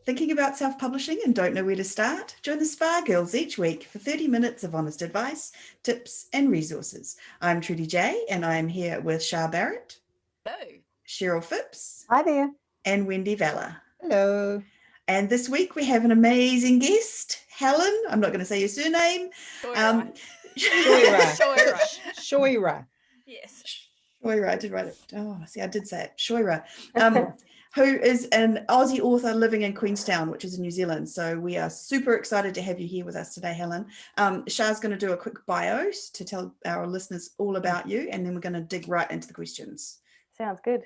Thinking about self-publishing and don't know where to start? Join the Spa Girls each week for 30 minutes of honest advice, tips and resources. I'm Trudy J and I'm here with Shah Barrett, Hello. Cheryl Phipps Hi there. and Wendy Valla. Hello. And this week we have an amazing guest, Helen. I'm not going to say your surname. Scheuerer. Yes. Scheuerer, I did write it. Oh, see, I did say it. Scheuerer. Who is an Aussie author living in Queenstown, which is in New Zealand. So we are super excited to have you here with us today, Helen. Shah's going to do a quick bio to tell our listeners all about you, and then we're going to dig right into the questions. Sounds good.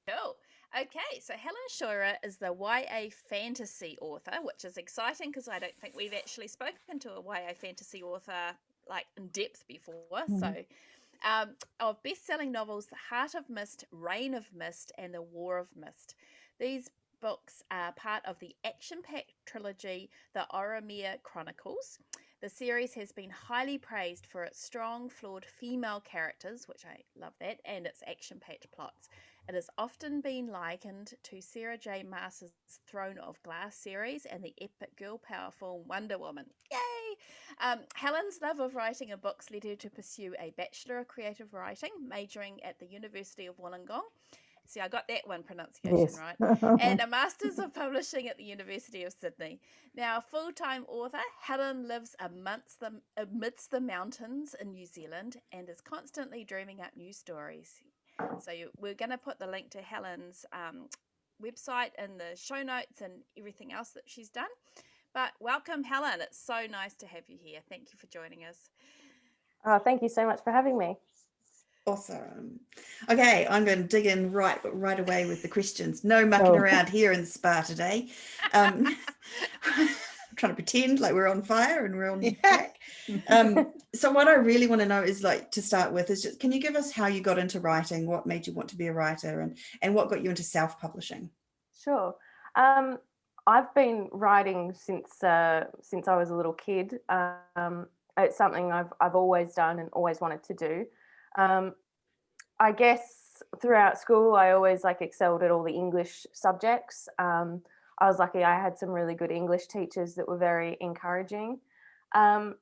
Cool. Okay, so Helen Scheuerer is the YA fantasy author, which is exciting because I don't think we've actually spoken to a YA fantasy author like in depth before. Mm-hmm. So of best-selling novels The Heart of Mist, Reign of Mist and The War of Mist. These books are part of the action-packed trilogy The Oromir Chronicles. The series has been highly praised for its strong, flawed female characters, which I love that, and its action-packed plots. It has often been likened to Sarah J. Maas's Throne of Glass series and the epic girl power film Wonder Woman. Yay! Helen's love of writing and books led her to pursue a Bachelor of Creative Writing, majoring at the University of Wollongong. See, I got that one pronunciation right. And a Masters of Publishing at the University of Sydney. Now, a full-time author, Helen lives amidst the mountains in New Zealand and is constantly dreaming up new stories. So we're going to put the link to Helen's website in the show notes and everything else that she's done. But welcome, Helen. It's so nice to have you here. Thank you for joining us. Thank you so much for having me. Awesome. Okay, I'm going to dig in right away with the questions. No mucking around here in the spa today. Trying to pretend like we're on fire and we're on track. So what I really want to know is, like, to start with, is just, can you give us how you got into writing? What made you want to be a writer, and what got you into self-publishing? Sure. I've been writing since I was a little kid. It's something I've always done and always wanted to do. I guess throughout school, I always excelled at all the English subjects. I was lucky I had some really good English teachers that were very encouraging. And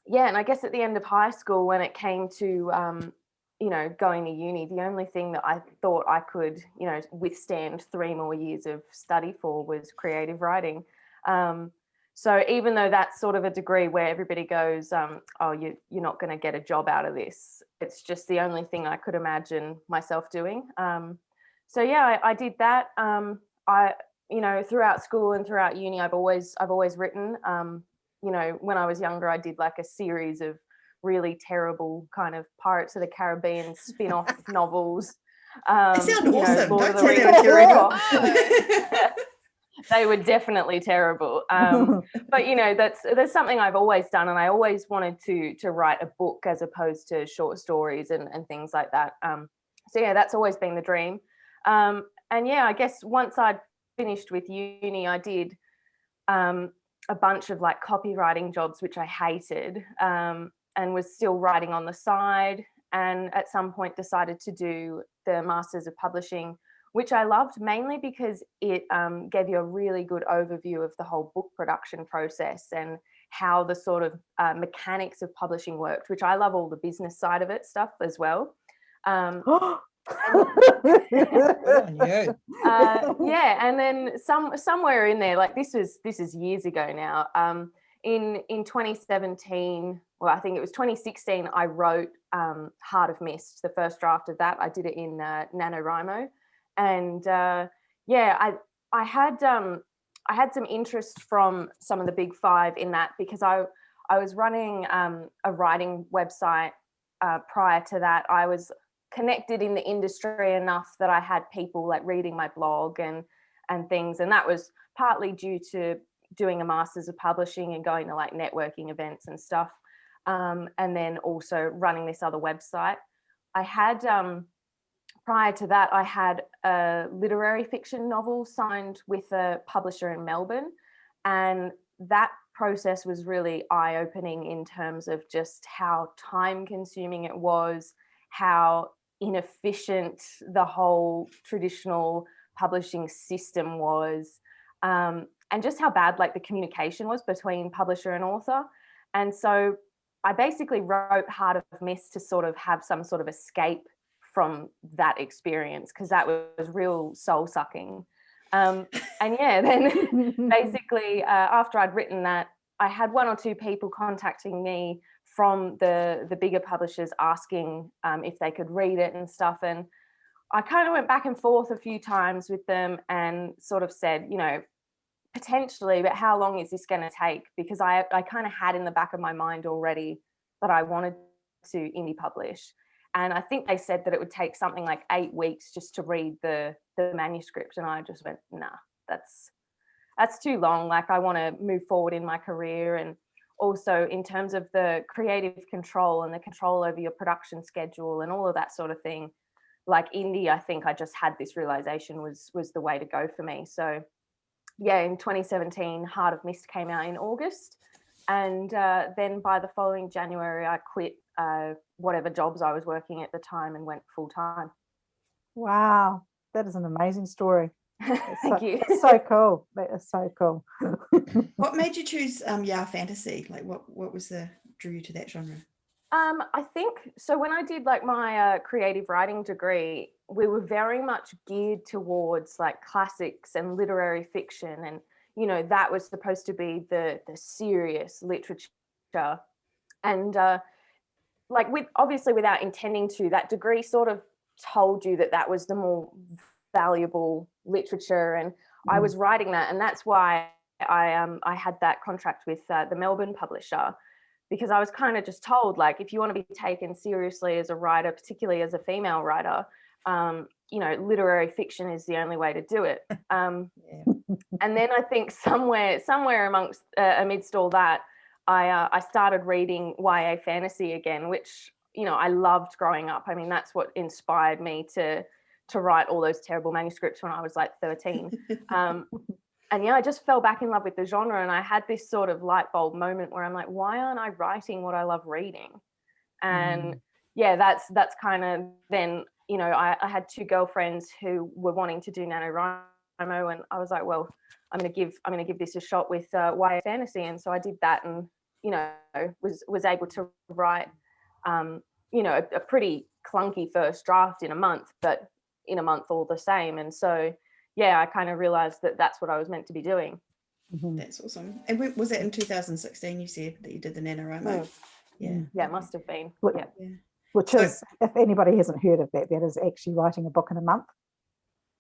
I guess at the end of high school, when it came to, going to uni, the only thing that I thought I could, withstand 3 more years of study for was creative writing. So even though that's sort of a degree where everybody goes, you're not going to get a job out of this, it's just the only thing I could imagine myself doing. I did that. Throughout school and throughout uni, I've always written. When I was younger, I did a series of really terrible kind of Pirates of the Caribbean spin-off novels. They sound awesome. Lord Don't of the say they Rings. were terrible. They were definitely terrible. But that's something I've always done, and I always wanted to write a book as opposed to short stories and things like that. That's always been the dream. I guess once I'd finished with uni, I did a bunch of copywriting jobs, which I hated, and was still writing on the side. And at some point decided to do the Masters of Publishing, which I loved mainly because it gave you a really good overview of the whole book production process and how the sort of mechanics of publishing worked, which I love all the business side of it stuff as well. And then somewhere in there, this is years ago now. In 2017, well, I think it was 2016, I wrote Heart of Mist, the first draft of that. I did it in Nanowrimo. And I had some interest from some of the big five in that, because I was running a writing website prior to that. I was connected in the industry enough that I had people reading my blog and things, and that was partly due to doing a Masters of Publishing and going to networking events and stuff, and then also running this other website. I had prior to that, I had a literary fiction novel signed with a publisher in Melbourne, and that process was really eye-opening in terms of just how time-consuming it was, how inefficient the whole traditional publishing system was. and just how bad like the communication was between publisher and author. And so I basically wrote Heart of Mist to sort of have some sort of escape from that experience, because that was real soul sucking. And yeah, then basically after I'd written that, I had one or two people contacting me from the bigger publishers asking if they could read it and stuff. And I kind of went back and forth a few times with them and sort of said, you know, potentially, but how long is this going to take? Because I kind of had in the back of my mind already that I wanted to indie publish. And I think they said that it would take something like 8 weeks just to read the manuscript. And I just went, nah, that's too long. Like, I want to move forward in my career. And also in terms of the creative control and the control over your production schedule and all of that sort of thing, like indie, I think I just had this realization was the way to go for me. So yeah, in 2017, Heart of Mist came out in August. And then by the following January, I quit whatever jobs I was working at the time and went full time. Wow, that is an amazing story. Thank you. It's so cool. That is so cool. What made you choose fantasy? Like, what was drew you to that genre? I think so. When I did like my creative writing degree, we were very much geared towards like classics and literary fiction, and you know that was supposed to be the serious literature. And like, with obviously without intending to, that degree sort of told you that was the more valuable literature, and I was writing that, and that's why I had that contract with the Melbourne publisher. Because I was kind of just told, like, if you want to be taken seriously as a writer, particularly as a female writer, you know, literary fiction is the only way to do it. And then I think somewhere amidst all that, I started reading YA fantasy again, which, you know, I loved growing up. I mean, that's what inspired me to write all those terrible manuscripts when I was like 13. And yeah, I just fell back in love with the genre, and I had this sort of light bulb moment where I'm like, why aren't I writing what I love reading? And yeah, that's kind of then, you know, I had two girlfriends who were wanting to do NaNoWrimo, and I was like, well, I'm gonna give this a shot with YA fantasy. And so I did that, and you know, was able to write you know, a pretty clunky first draft in a month, but in a month all the same. And so yeah, I kind of realized that that's what I was meant to be doing. That's awesome. And was that in 2016 you said that you did the NaNoWrimo? Yeah, it must have been. Which is, if anybody hasn't heard of that, that is actually writing a book in a month.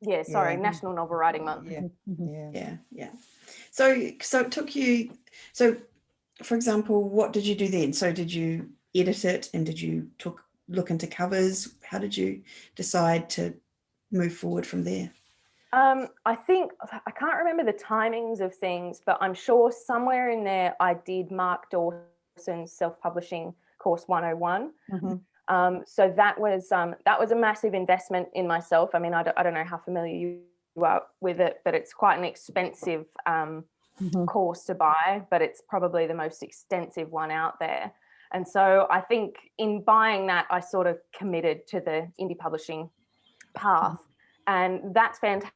National Novel Writing Month. Yeah. So it took you, so for example, what did you do then? So did you edit it, and did you look into covers? How did you decide to move forward from there? I think, I can't remember the timings of things, but I'm sure somewhere in there I did Mark Dawson's self-publishing course 101. So that was a massive investment in myself. I mean, I don't know how familiar you are with it, but it's quite an expensive course to buy, but it's probably the most extensive one out there. And so I think in buying that, I sort of committed to the indie publishing path. And that's fantastic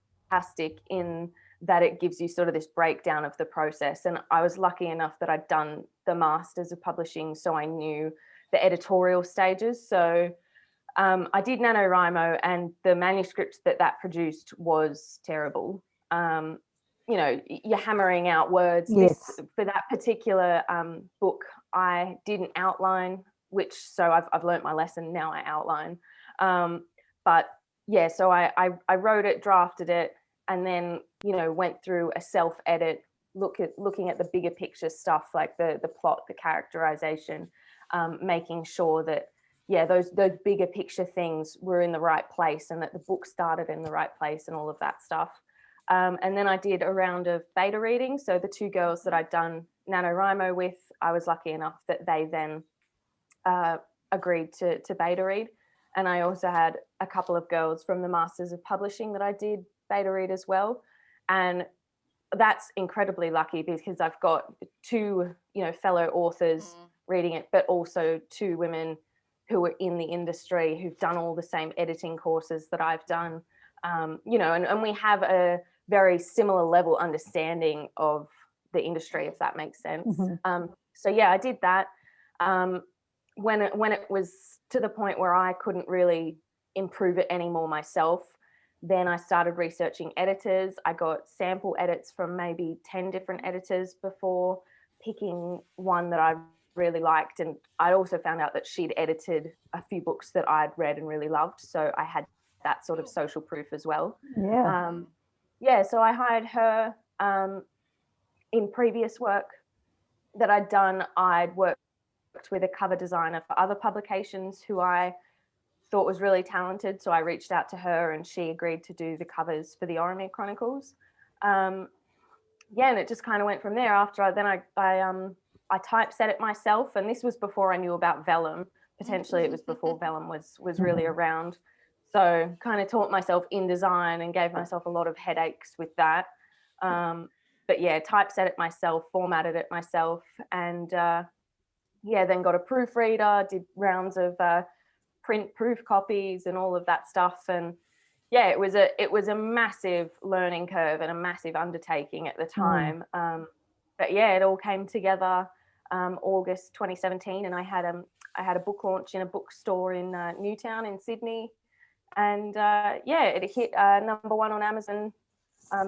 in that it gives you sort of this breakdown of the process. And I was lucky enough that I'd done the Masters of Publishing, so I knew the editorial stages. So I did NaNoWrimo, and the manuscript that produced was terrible. You know, you're hammering out words. Yes. For that particular book, I didn't outline, so I've learnt my lesson. Now I outline. But yeah, so I wrote it, drafted it, and then, you know, went through a self-edit, looking at the bigger picture stuff, like the plot, the characterization, making sure that, yeah, those bigger picture things were in the right place, and that the book started in the right place, and all of that stuff. And then I did a round of beta readings. So the two girls that I'd done NaNoWrimo with, I was lucky enough that they then agreed to beta read. And I also had a couple of girls from the Masters of Publishing that I did beta read as well. And that's incredibly lucky, because I've got two, you know, fellow authors reading it, but also two women who are in the industry who've done all the same editing courses that I've done. You know, and we have a very similar level understanding of the industry, if that makes sense. So yeah, I did that. When it was to the point where I couldn't really improve it anymore myself, then I started researching editors. I got sample edits from maybe 10 different editors before picking one that I really liked. And I also found out that she'd edited a few books that I'd read and really loved. So I had that sort of social proof as well. So I hired her. In previous work that I'd done, I'd worked with a cover designer for other publications who I thought was really talented. So I reached out to her and she agreed to do the covers for the Oromia Chronicles. And it just kind of went from there. After I typeset it myself, and this was before I knew about vellum. Potentially it was before vellum was really around. So kind of taught myself InDesign and gave myself a lot of headaches with that. But yeah, typeset it myself, formatted it myself, and then got a proofreader, did rounds of print proof copies and all of that stuff. And yeah, it was a massive learning curve and a massive undertaking at the time. But yeah, it all came together August 2017, and I had a book launch in a bookstore in Newtown in Sydney, and it hit number 1 on Amazon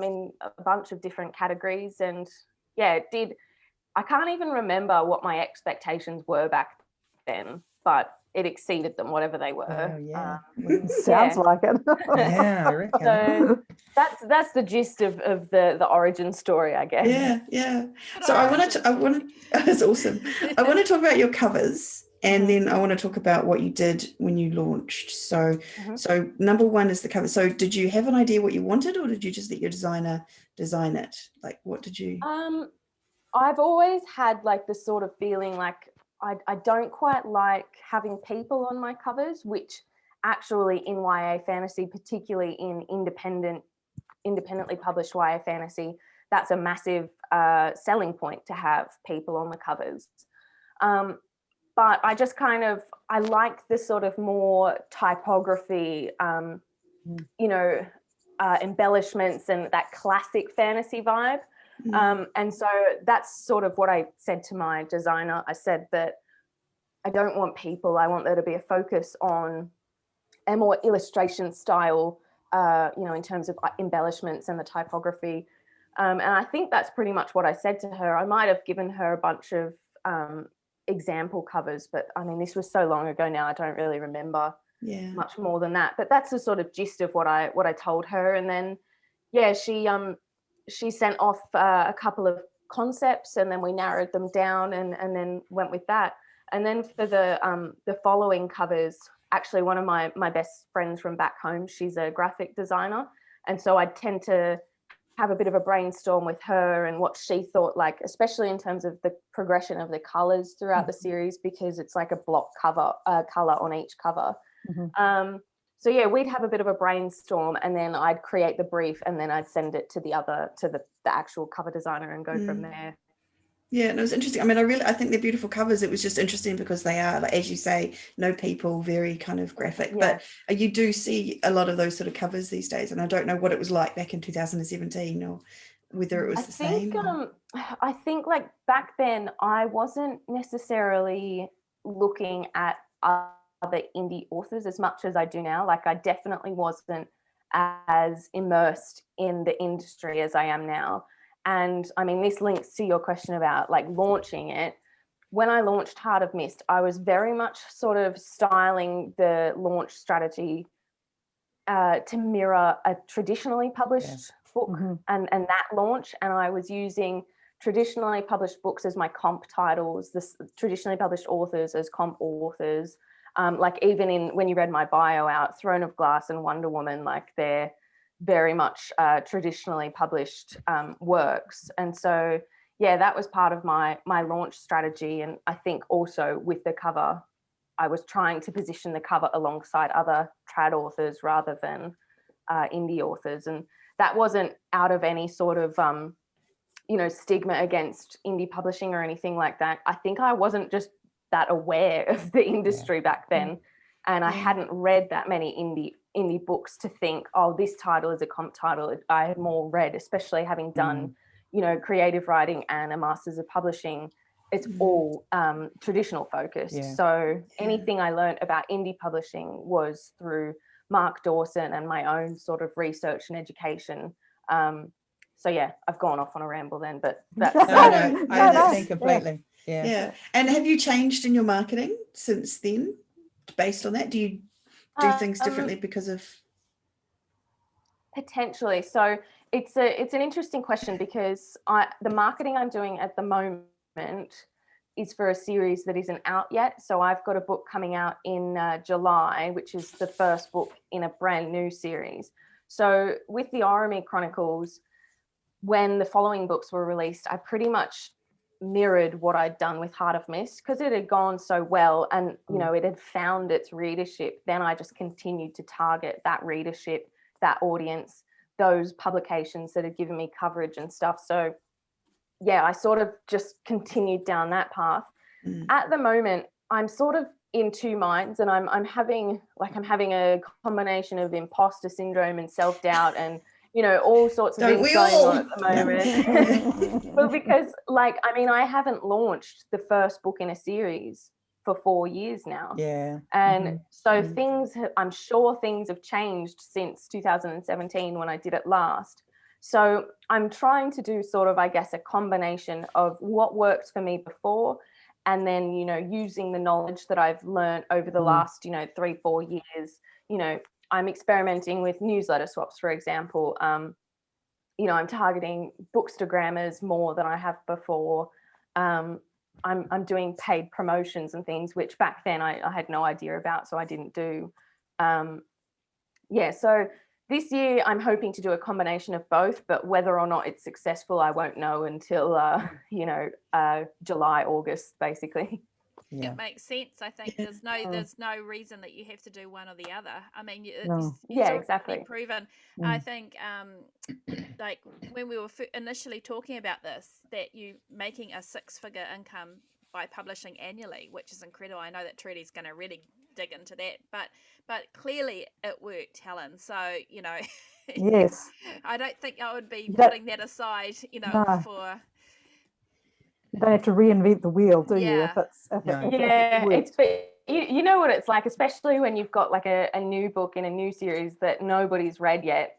in a bunch of different categories. And yeah, it did. I can't even remember what my expectations were back then, but it exceeded them, whatever they were. Sounds like it. Yeah, I reckon. So that's the gist of the origin story, I guess. Yeah. So I want to that's awesome. I want to talk about your covers, and then I want to talk about what you did when you launched. So number 1 is the cover. So did you have an idea what you wanted, or did you just let your designer design it? Like, what did you? I've always had like this sort of feeling like I don't quite like having people on my covers, which actually in YA fantasy, particularly in independently published YA fantasy, that's a massive selling point to have people on the covers. But I just I like the sort of more typography, embellishments and that classic fantasy vibe. And so that's sort of what I said to my designer. I said that I don't want people. I want there to be a focus on a more illustration style, in terms of embellishments and the typography. And I think that's pretty much what I said to her. I might have given her a bunch of example covers, but I mean, this was so long ago now, I don't really remember much more than that. But that's the sort of gist of what I told her. And then, she sent off a couple of concepts, and then we narrowed them down and then went with that. And then for the following covers, actually one of my best friends from back home, she's a graphic designer. And so I tend to have a bit of a brainstorm with her and what she thought, like, especially in terms of the progression of the colors throughout the series, because it's like a block color on each cover. So yeah, we'd have a bit of a brainstorm, and then I'd create the brief, and then I'd send it to the actual cover designer and go from there. Yeah, and it was interesting. I mean, I think they're beautiful covers. It was just interesting because they are, like, as you say, no people, very kind of graphic. Yeah. But you do see a lot of those sort of covers these days, and I don't know what it was like back in 2017 or whether it was the same. I think like back then I wasn't necessarily looking at other indie authors as much as I do now. Like, I definitely wasn't as immersed in the industry as I am now. And I mean, this links to your question about like launching it. When I launched Heart of Mist, I was very much sort of styling the launch strategy to mirror a traditionally published book and that launch. And I was using traditionally published books as my comp titles, the traditionally published authors as comp authors. Like even when you read my bio out, Throne of Glass and Wonder Woman, like they're very much traditionally published works. And so, yeah, that was part of my launch strategy. And I think also with the cover, I was trying to position the cover alongside other trad authors rather than indie authors. And that wasn't out of any sort of, stigma against indie publishing or anything like that. I think I wasn't just that aware of the industry back then. And I hadn't read that many indie indie books to think, oh, this title is a comp title I had more read, especially having done, you know, creative writing and a master's of publishing. It's all traditional focused. Yeah. So anything I learned about indie publishing was through Mark Dawson and my own sort of research and education. So yeah, I've gone off on a ramble then, but that's No, I No, understand no. completely. Yeah. Yeah. And have you changed in your marketing since then based on that? Do you do things differently because of? Potentially. So it's an interesting question, because the marketing I'm doing at the moment is for a series that isn't out yet. So I've got a book coming out in July, which is the first book in a brand new series. So with the Oromir Chronicles, when the following books were released, I pretty much mirrored what I'd done with Heart of Mist, because it had gone so well and, you know, it had found its readership. Then I just continued to target that readership, that audience, those publications that had given me coverage and stuff. So yeah, I sort of just continued down that path. At the moment, I'm sort of in two minds, and I'm having a combination of imposter syndrome and self-doubt and, you know, all sorts of things going on at the moment. But because, like, I mean, I haven't launched the first book in a series for 4 years now. Yeah. And so I'm sure things have changed since 2017 when I did it last. So I'm trying to do sort of, I guess, a combination of what worked for me before, and then, you know, using the knowledge that I've learned over the last, you know, 3-4 years. You know, I'm experimenting with newsletter swaps, for example. You know, I'm targeting bookstagrammers more than I have before. I'm doing paid promotions and things, which back then I had no idea about, so I didn't do. Yeah, so this year I'm hoping to do a combination of both, but whether or not it's successful, I won't know until, you know, July, August, basically. Yeah. It makes sense. I think there's no reason that you have to do one or the other. I mean, No. Yeah, already exactly. proven. I think, like when we were initially talking about this, that you making a 6-figure income by publishing annually, which is incredible. I know that Trudy's going to really dig into that, but clearly it worked, Helen. So, you know, Yes. I don't think I would be That- putting that aside, you know, No. for. You don't have to reinvent the wheel, do you? Yeah. If No. Yeah, works. you know what it's like, especially when you've got like a new book in a new series that nobody's read yet.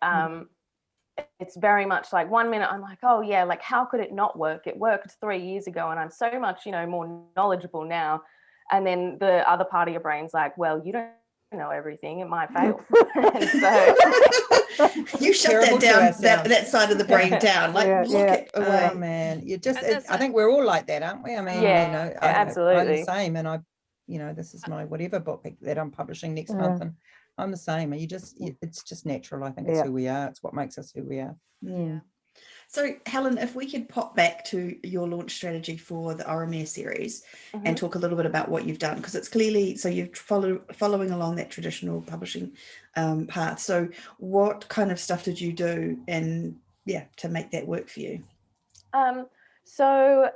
It's very much like 1 minute I'm like, oh yeah, like how could it not work? It worked 3 years ago and I'm so much, you know, more knowledgeable now. And then the other part of your brain's like, well, you don't know everything, it might fail. And so You shut Terrible that to down, ourselves. that side of the brain down. Like, Yeah, look yeah. it away. Oh man, you just. And that's I think we're all like that, aren't we? I mean, Yeah, you know, I'm absolutely. the same, and you know, this is my whatever book that I'm publishing next Yeah. month, and I'm the same. It's just natural. I think it's Yeah. who we are. It's what makes us who we are. Yeah. So, Helen, if we could pop back to your launch strategy for the Oromir series and talk a little bit about what you've done, because it's clearly, so you've following along that traditional publishing path. So what kind of stuff did you do to make that work for you? So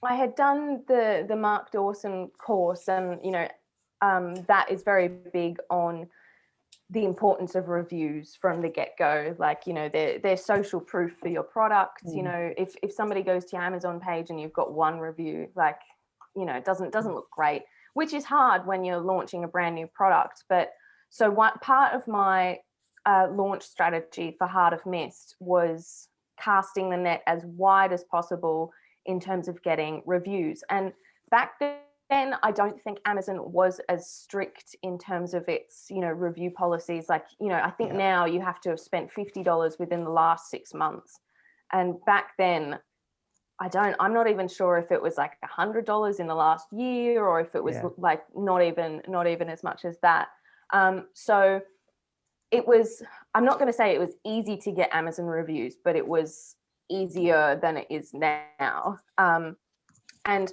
I had done the Mark Dawson course, and, you know, that is very big on the importance of reviews from the get-go. Like, you know, they're social proof for your products. You know, if somebody goes to your Amazon page and you've got one review, like, you know, it doesn't look great, which is hard when you're launching a brand new product. But so what part of my launch strategy for Heart of Mist was casting the net as wide as possible in terms of getting reviews. And back then, I don't think Amazon was as strict in terms of its, you know, review policies. Like, you know, I think now you have to have spent $50 within the last 6 months. And back then, I'm not even sure if it was like $100 in the last year, or if it was like not even as much as that. So it was, I'm not going to say it was easy to get Amazon reviews, but it was easier than it is now. And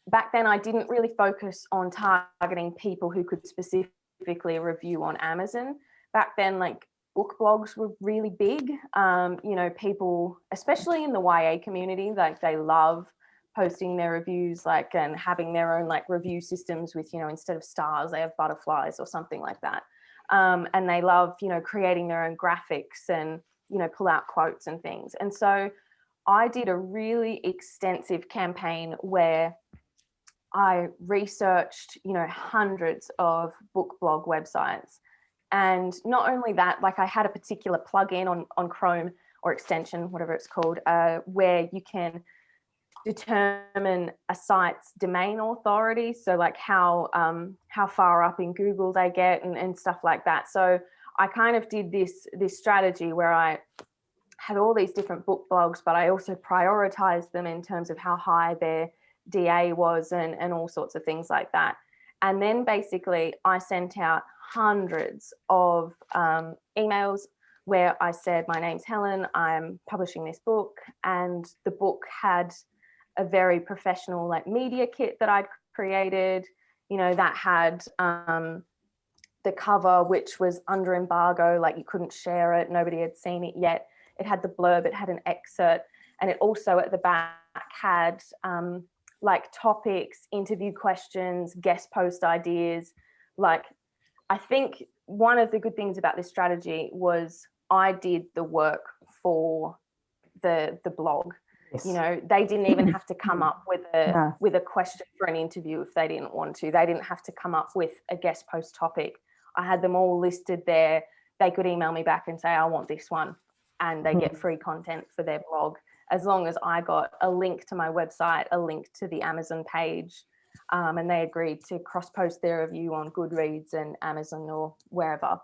back then I didn't really focus on targeting people who could specifically review on Amazon. Back then, like, book blogs were really big. You know, people, especially in the YA community, like, they love posting their reviews, like, and having their own like review systems with, you know, instead of stars, they have butterflies or something like that. and they love, you know, creating their own graphics and, you know, pull out quotes and things. And so I did a really extensive campaign where I researched, you know, hundreds of book blog websites. And not only that, like I had a particular plugin on Chrome or extension, whatever it's called, where you can determine a site's domain authority. So like how far up in Google they get and stuff like that. So I kind of did this strategy where I had all these different book blogs, but I also prioritized them in terms of how high their DA was and all sorts of things like that. And then basically I sent out hundreds of emails where I said, my name's Helen, I'm publishing this book, and the book had a very professional like media kit that I'd created, you know, that had the cover, which was under embargo, like you couldn't share it, nobody had seen it yet. It had the blurb, it had an excerpt, and it also at the back had like topics, interview questions, guest post ideas. Like, I think one of the good things about this strategy was I did the work for the blog. Yes. You know, they didn't even have to come up with No. a question for an interview if they didn't want to. They didn't have to come up with a guest post topic. I had them all listed there. They could email me back and say, I want this one, and they get free content for their blog, as long as I got a link to my website, a link to the Amazon page, and they agreed to cross-post their review on Goodreads and Amazon or wherever.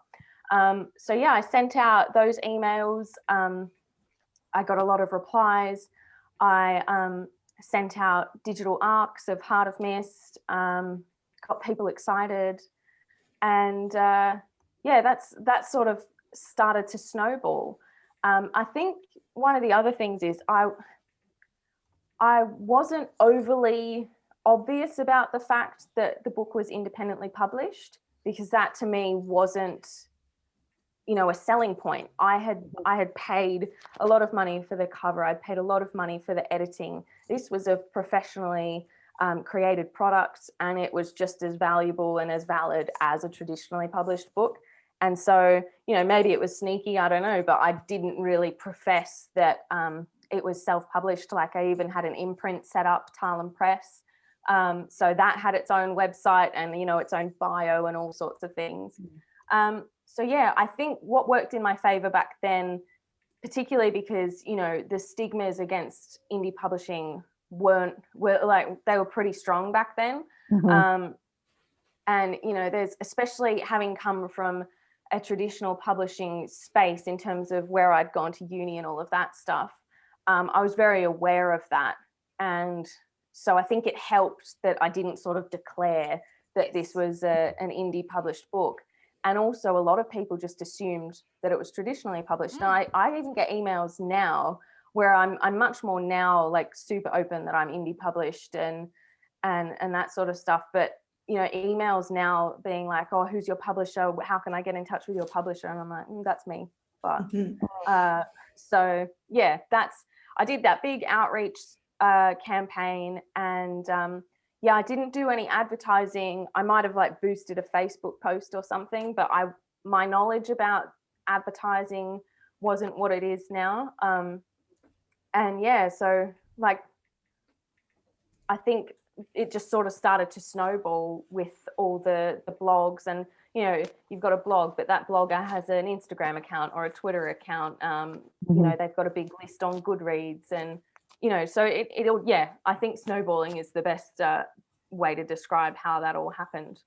So yeah, I sent out those emails. I got a lot of replies. I sent out digital arcs of Heart of Mist, got people excited. And yeah, that's sort of started to snowball. I think one of the other things is I wasn't overly obvious about the fact that the book was independently published, because that to me wasn't, you know, a selling point. I had paid a lot of money for the cover. I'd paid a lot of money for the editing. This was a professionally created product, and it was just as valuable and as valid as a traditionally published book. And so, you know, maybe it was sneaky, I don't know, but I didn't really profess that it was self-published. Like I even had an imprint set up, Tarlem Press. So that had its own website and, you know, its own bio and all sorts of things. So yeah, I think what worked in my favor back then, particularly because, you know, the stigmas against indie publishing were pretty strong back then. And, you know, there's, especially having come from a traditional publishing space in terms of where I'd gone to uni and all of that stuff, I was very aware of that. And so I think it helped that I didn't sort of declare that this was an indie published book. And also a lot of people just assumed that it was traditionally published. And I even get emails now where I'm much more now like super open that I'm indie published and that sort of stuff. But, you know, emails now being like, oh, who's your publisher? How can I get in touch with your publisher? And I'm like, that's me. But so yeah, I did that big outreach campaign, and yeah, I didn't do any advertising. I might have like boosted a Facebook post or something, but my knowledge about advertising wasn't what it is now. And yeah, so like, I think it just sort of started to snowball with all the blogs. And, you know, you've got a blog, but that blogger has an Instagram account or a Twitter account. You know, they've got a big list on Goodreads, and, you know, so it'll, yeah, I think snowballing is the best way to describe how that all happened.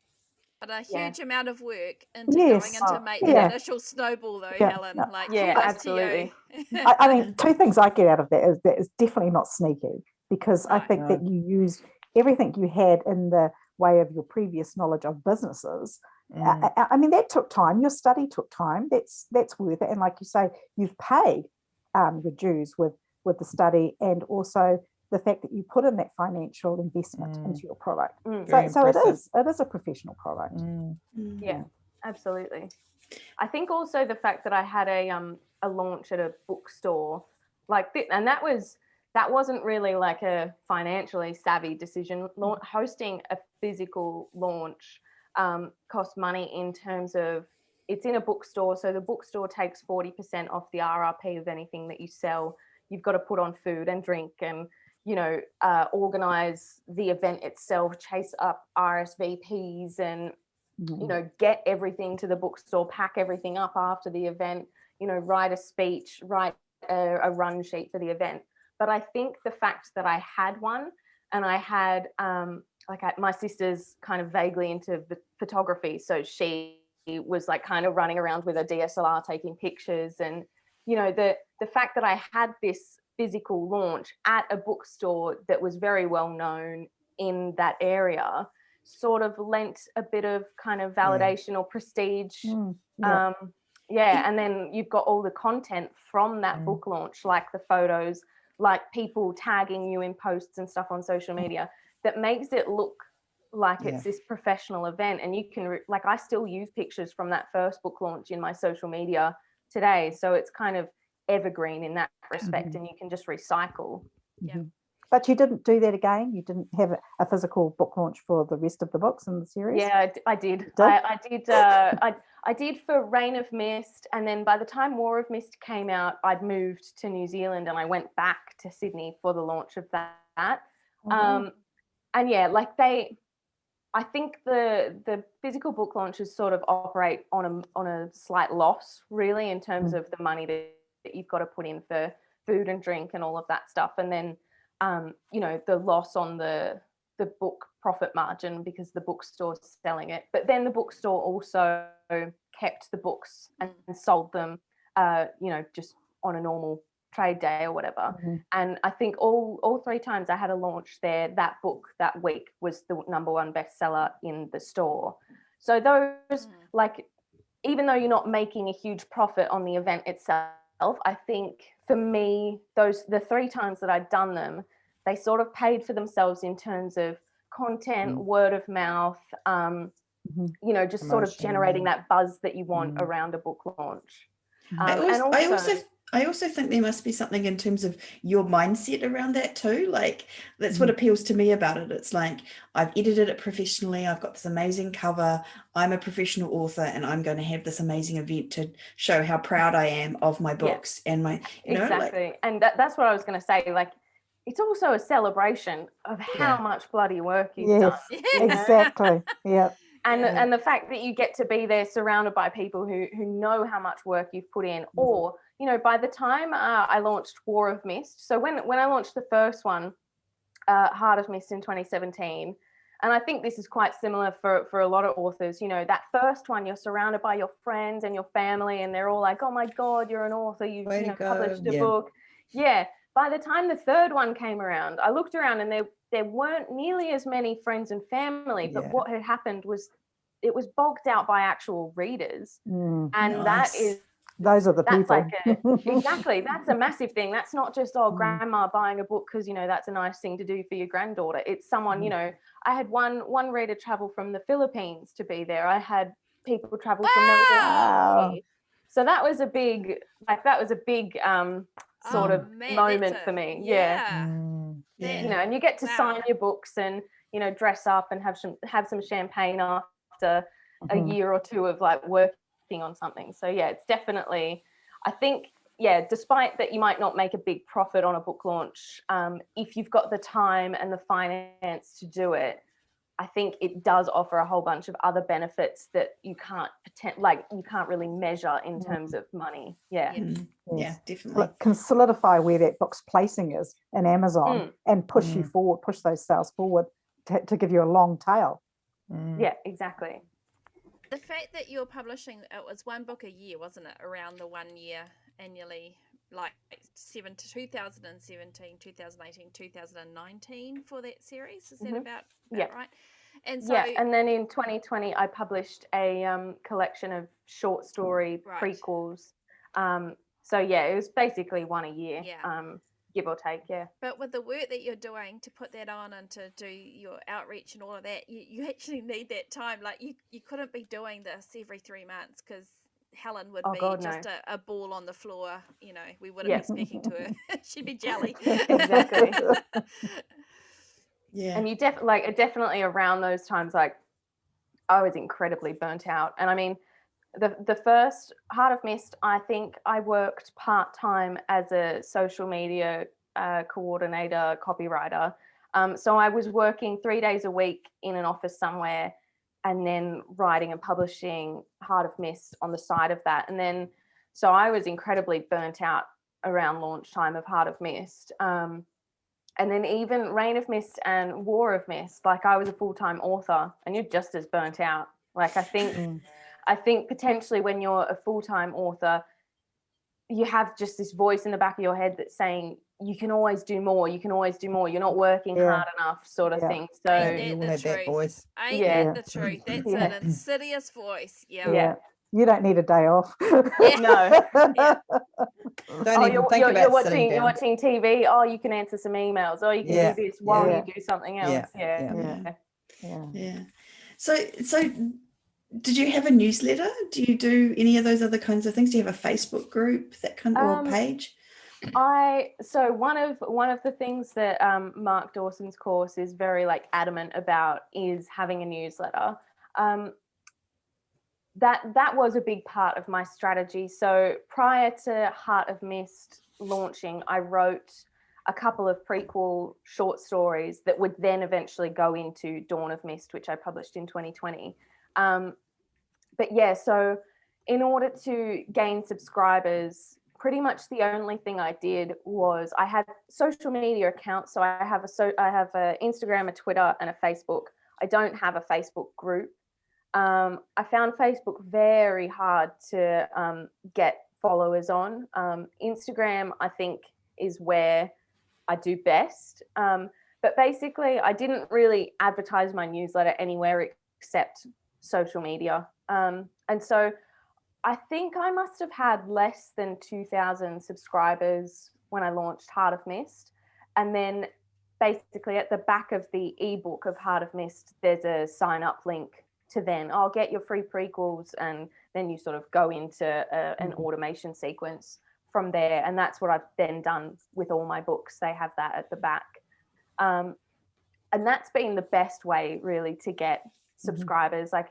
But a huge amount of work into Yes. going into make Yeah. that initial snowball though, Yeah. Helen. Like, Yeah, kudos absolutely. to you. I mean, two things I get out of that is definitely not sneaky, because I think that you used everything you had in the way of your previous knowledge of businesses. I mean, that took time. Your study took time. That's worth it. And like you say, you've paid your dues with the study, and also the fact that you put in that financial investment into your product. So it is a professional product. Yeah, absolutely. I think also the fact that I had a launch at a bookstore, like, and that wasn't really like a financially savvy decision. Hosting a physical launch cost money in terms of it's in a bookstore, so the bookstore takes 40% off the RRP of anything that you sell. You've got to put on food and drink and, you know, organize the event itself, chase up RSVPs and, you know, get everything to the bookstore, pack everything up after the event, you know, write a speech, write a run sheet for the event. But I think the fact that I had one, and I had my sister's kind of vaguely into photography, so she was like kind of running around with a DSLR taking pictures, and you know, the fact that I had this physical launch at a bookstore that was very well known in that area sort of lent a bit of kind of validation or prestige. And then you've got all the content from that book launch, like the photos, like people tagging you in posts and stuff on social media, that makes it look like it's this professional event. And you can like, I still use pictures from that first book launch in my social media today, so it's kind of evergreen in that respect, and you can just recycle. But you didn't do that again? You didn't have a physical book launch for the rest of the books in the series? Yeah, I did. I did for Reign of Mist, and then by the time War of Mist came out, I'd moved to New Zealand and I went back to Sydney for the launch of that. And yeah, like I think the physical book launches sort of operate on a slight loss, really, in terms of the money that you've got to put in for food and drink and all of that stuff, and then you know, the loss on the book profit margin because the bookstore's selling it. But then the bookstore also kept the books and sold them, you know, just on a normal trade day or whatever. And I think all 3 times I had a launch there, that book that week was the #1 bestseller in the store. So those, like, even though you're not making a huge profit on the event itself, I think for me, the 3 times that I'd done them, they sort of paid for themselves in terms of content, word of mouth, you know, just sort of generating that buzz that you want around a book launch. I also think there must be something in terms of your mindset around that too. Like, that's what appeals to me about it. It's like, I've edited it professionally. I've got this amazing cover. I'm a professional author, and I'm going to have this amazing event to show how proud I am of my books and my, you know, exactly. like, And that's what I was going to say. Like, it's also a celebration of how much bloody work you've done. Exactly. And the fact that you get to be there surrounded by people who know how much work you've put in, or, you know, by the time I launched War of Mist, so when I launched the first one, Heart of Mist in 2017, and I think this is quite similar for a lot of authors, you know, that first one, you're surrounded by your friends and your family, and they're all like, oh my God, you're an author, you've published a book. By the time the third one came around, I looked around and there weren't nearly as many friends and family, but what had happened was it was bogged out by actual readers. And those are the people. Exactly. That's a massive thing. That's not just, grandma buying a book because, you know, that's a nice thing to do for your granddaughter. It's someone, you know, I had one reader travel from the Philippines to be there. I had people travel from Melbourne. So that was a big, sort of moment for me. You know, and you get to sign your books and, you know, dress up and have some champagne after a year or 2 of like working on something. So yeah, it's definitely, I think, despite that you might not make a big profit on a book launch, if you've got the time and the finance to do it, I think it does offer a whole bunch of other benefits that you can't really measure in terms of money. Definitely. Can solidify where that book's placing is in Amazon and push you forward, push those sales forward to give you a long tail. Yeah, exactly. The fact that you're publishing, it was 1 book a year, wasn't it? Around the 1 year annually, like 2017, 2018, 2019 for that series. Is that about right? And so, and then in 2020, I published a collection of short story prequels. So yeah, it was basically 1 a year, give or take. But with the work that you're doing to put that on and to do your outreach and all of that, you actually need that time. Like you couldn't be doing this every 3 months because Helen would be just a ball on the floor. You know, we wouldn't be speaking to her. She'd be jelly. Exactly. And you definitely around those times, like, I was incredibly burnt out. And I mean, the first Heart of Mist, I think I worked part-time as a social media coordinator, copywriter. So I was working 3 days a week in an office somewhere, and then writing and publishing Heart of Mist on the side of that. And then, so I was incredibly burnt out around launch time of Heart of Mist. And then even Reign of Mist and War of Mist, like I was a full-time author, and you're just as burnt out. Like I think potentially when you're a full-time author, you have just this voice in the back of your head that's saying, you can always do more, you can always do more, you're not working hard enough, sort of thing. So Ain't that the truth? voice. Ain't that the truth? That's an insidious voice. Yeah. You don't need a day off. Yeah. No. Yeah. Don't even think about sitting down. You're watching TV. Oh, you can answer some emails. Oh, you can do this while you do something else. Yeah. So did you have a newsletter? Do you do any of those other kinds of things? Do you have a Facebook group, that kind of or page? So one of the things that Mark Dawson's course is very like adamant about is having a newsletter. That was a big part of my strategy. So prior to Heart of Mist launching, I wrote a couple of prequel short stories that would then eventually go into Dawn of Mist, which I published in 2020. But yeah, so in order to gain subscribers, pretty much the only thing I did was I had social media accounts. So I have a Instagram, a Twitter, and a Facebook. I don't have a Facebook group. I found Facebook very hard to get followers on. Instagram, I think, is where I do best. But basically, I didn't really advertise my newsletter anywhere except social media. And so I think I must have had less than 2,000 subscribers when I launched Heart of Mist. And then basically at the back of the ebook of Heart of Mist, there's a sign up link to then, I'll get your free prequels. And then you sort of go into an automation sequence from there. And that's what I've then done with all my books. They have that at the back. And that's been the best way really to get subscribers. Like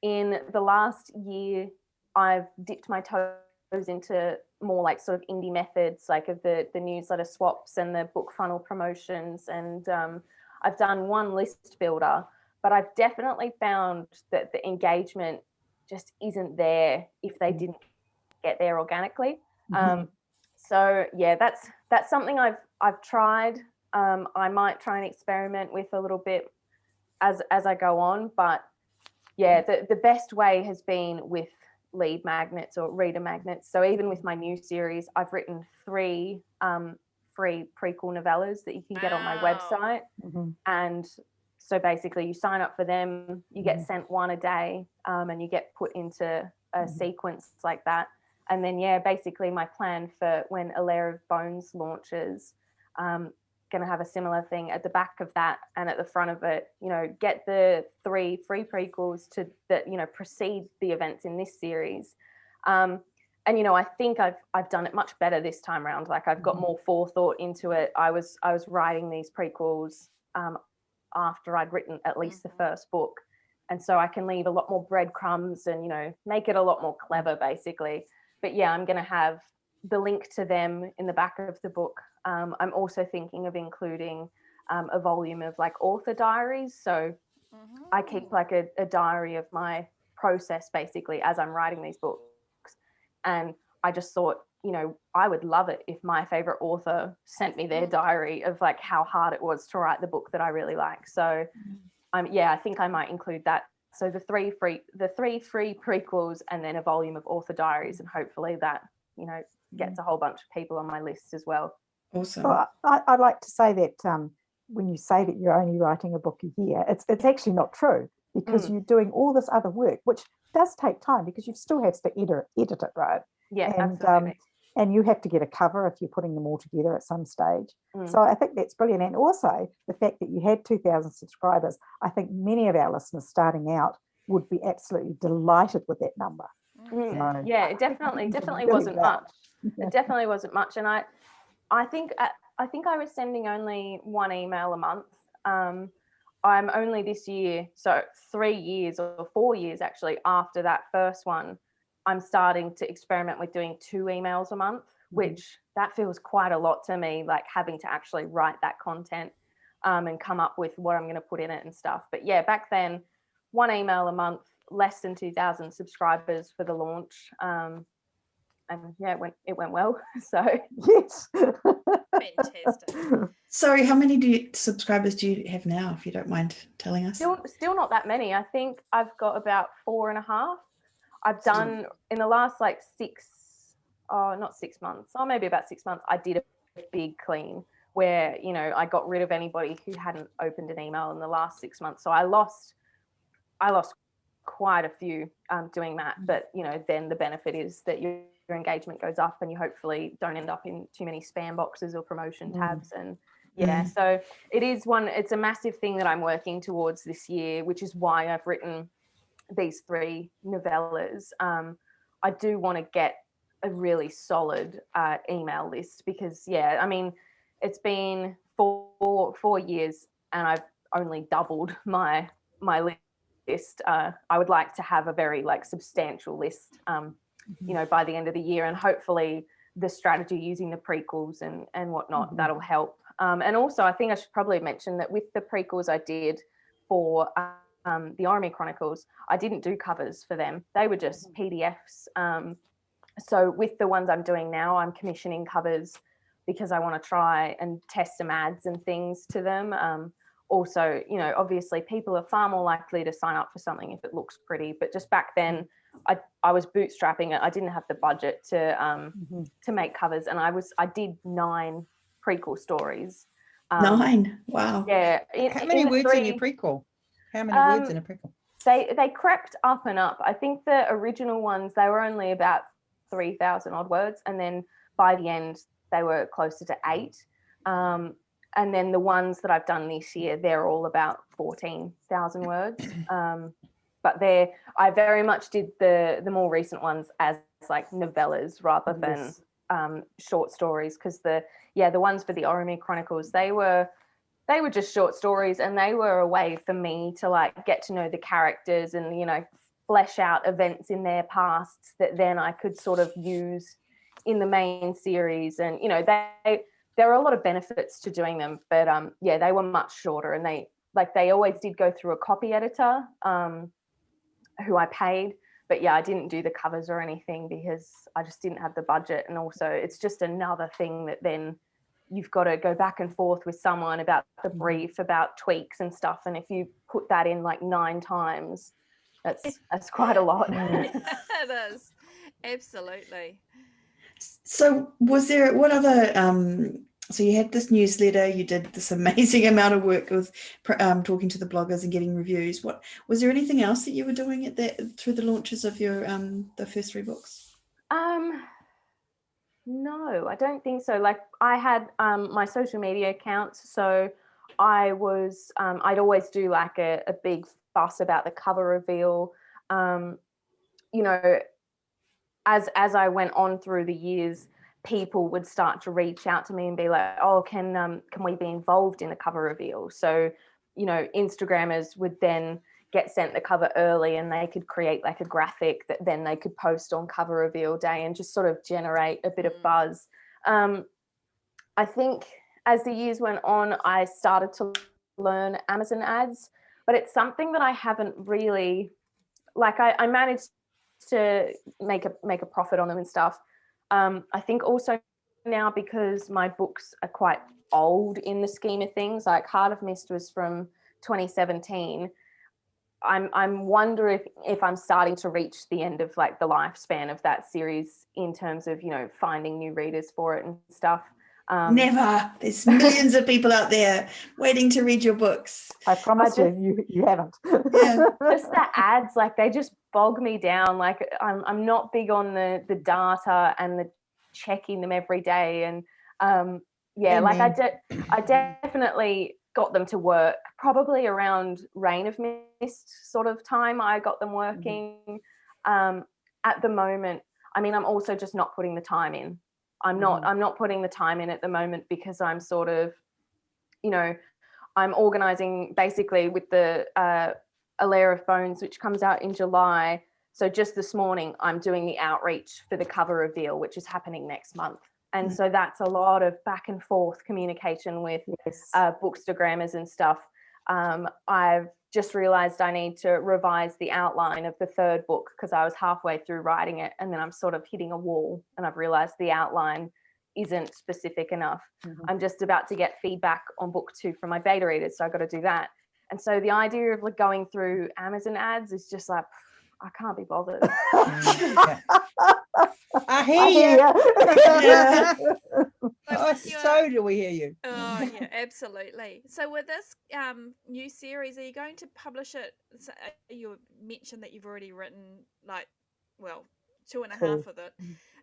in the last year, I've dipped my toes into more like sort of indie methods, like of the newsletter swaps and the book funnel promotions. And I've done one list builder, but I've definitely found that the engagement just isn't there if they didn't get there organically. So yeah, that's something I've tried. I might try and experiment with a little bit as I go on, but yeah, the best way has been with lead magnets or reader magnets. So even with my new series, I've written 3 free prequel novellas that you can get on my website. And so basically you sign up for them, you get sent one a day, and you get put into a sequence like that. And then, yeah, basically my plan for when A Layer of Bones launches, going to have a similar thing at the back of that, and at the front of it, you know, get the 3 free prequels to that, you know, precede the events in this series. And, you know, I think I've done it much better this time around. Like I've got more forethought into it. I was writing these prequels after I'd written at least the first book. And so I can leave a lot more breadcrumbs and, you know, make it a lot more clever basically. But yeah, I'm going to have the link to them in the back of the book. I'm also thinking of including a volume of like author diaries. So I keep like a diary of my process basically as I'm writing these books. And I just thought, you know, I would love it if my favorite author sent me their diary of like how hard it was to write the book that I really like. So I think I might include that. So the 3 free prequels and then a volume of author diaries, and hopefully that, you know, gets a whole bunch of people on my list as well. Awesome. Well, I'd like to say that when you say that you're only writing a book a year, it's actually not true, because you're doing all this other work, which does take time because you still have to edit it, right? Yeah, and, absolutely. And you have to get a cover if you're putting them all together at some stage. So I think that's brilliant. And also the fact that you had 2,000 subscribers, I think many of our listeners starting out would be absolutely delighted with that number. So, yeah, it definitely wasn't much. It definitely wasn't much. And I think I was sending only 1 email a month. I'm only this year, so 3 years or 4 years actually after that first one, I'm starting to experiment with doing 2 emails a month, which that feels quite a lot to me, like having to actually write that content and come up with what I'm going to put in it and stuff. But yeah, back then, 1 email a month, less than 2,000 subscribers for the launch. And yeah, it went well. So Yes. Fantastic. Sorry, how many subscribers do you have now, if you don't mind telling us? Still not that many. I think I've got about 4.5. I've done in the last like not 6 months, or maybe about 6 months, I did a big clean where, you know, I got rid of anybody who hadn't opened an email in the last 6 months. So I lost quite a few doing that. But, you know, then the benefit is that your engagement goes up and you hopefully don't end up in too many spam boxes or promotion tabs. And yeah, so it's a massive thing that I'm working towards this year, which is why I've written these 3 novellas. I do want to get a really solid email list because, yeah, I mean, it's been 4 years and I've only doubled my list. I would like to have a very like substantial list, you know, by the end of the year, and hopefully the strategy using the prequels and whatnot, that'll help. And also, I think I should probably mention that with the prequels I did for the Army Chronicles, I didn't do covers for them. They were just PDFs. So with the ones I'm doing now, I'm commissioning covers because I want to try and test some ads and things to them. Also, you know, obviously people are far more likely to sign up for something if it looks pretty. But just back then, I was bootstrapping it. I didn't have the budget to make covers, and I did 9 prequel stories. 9, wow. Yeah. How many words in your prequel? How many words in a prequel? They crept up and up. I think the original ones, they were only about 3,000 odd words, and then by the end they were closer to 8. And then the ones that I've done this year, they're all about 14,000 words. But I very much did the more recent ones as like novellas rather than short stories, because the ones for the Oromie Chronicles, they were just short stories, and they were a way for me to like get to know the characters and, you know, flesh out events in their pasts that then I could sort of use in the main series. And, you know, there are a lot of benefits to doing them, but they were much shorter, and they always did go through a copy editor who I paid. But yeah, I didn't do the covers or anything because I just didn't have the budget. And also it's just another thing that then you've got to go back and forth with someone about the brief, about tweaks and stuff. And if you put that in like 9 times, that's quite a lot. It is. Absolutely. So what other, so you had this newsletter, you did this amazing amount of work with talking to the bloggers and getting reviews. What was there anything else that you were doing through the launches of your the first 3 books? No, I don't think so. Like I had my social media accounts, so I was I'd always do like a big fuss about the cover reveal. You know, as I went on through the years, people would start to reach out to me and be like, oh, can we be involved in the cover reveal? So, you know, Instagrammers would then get sent the cover early, and they could create like a graphic that then they could post on cover reveal day and just sort of generate a bit of buzz. I think as the years went on, I started to learn Amazon ads, but it's something that I haven't really, like I managed to make a profit on them and stuff. I think also now, because my books are quite old in the scheme of things, like Heart of Mist was from 2017. I'm wondering if I'm starting to reach the end of like the lifespan of that series in terms of, you know, finding new readers for it and stuff. Never. There's millions of people out there waiting to read your books. I promise you haven't. Yeah. Just the ads, like they just bog me down. Like I'm not big on the data and the checking them every day. And like I definitely got them to work probably around Reign of Mist sort of time. I got them working. At the moment, I mean, I'm also just not putting the time in. I'm not putting the time in at the moment because I'm sort of, you know, I'm organizing basically with the A Layer of Bones, which comes out in July. So just this morning, I'm doing the outreach for the cover reveal, which is happening next month. And so that's a lot of back and forth communication with bookstagrammers and stuff. I've just realized I need to revise the outline of the third book because I was halfway through writing it, and then I'm sort of hitting a wall, and I've realized the outline isn't specific enough. I'm just about to get feedback on book 2 from my beta readers, so I've got to do that. And so the idea of like going through Amazon ads is just like, I can't be bothered. I hear you. Oh, with your- so do we hear you? Oh yeah, absolutely. So with this new series, are you going to publish it? So, you mentioned that you've already written like, well, 2.5 of it.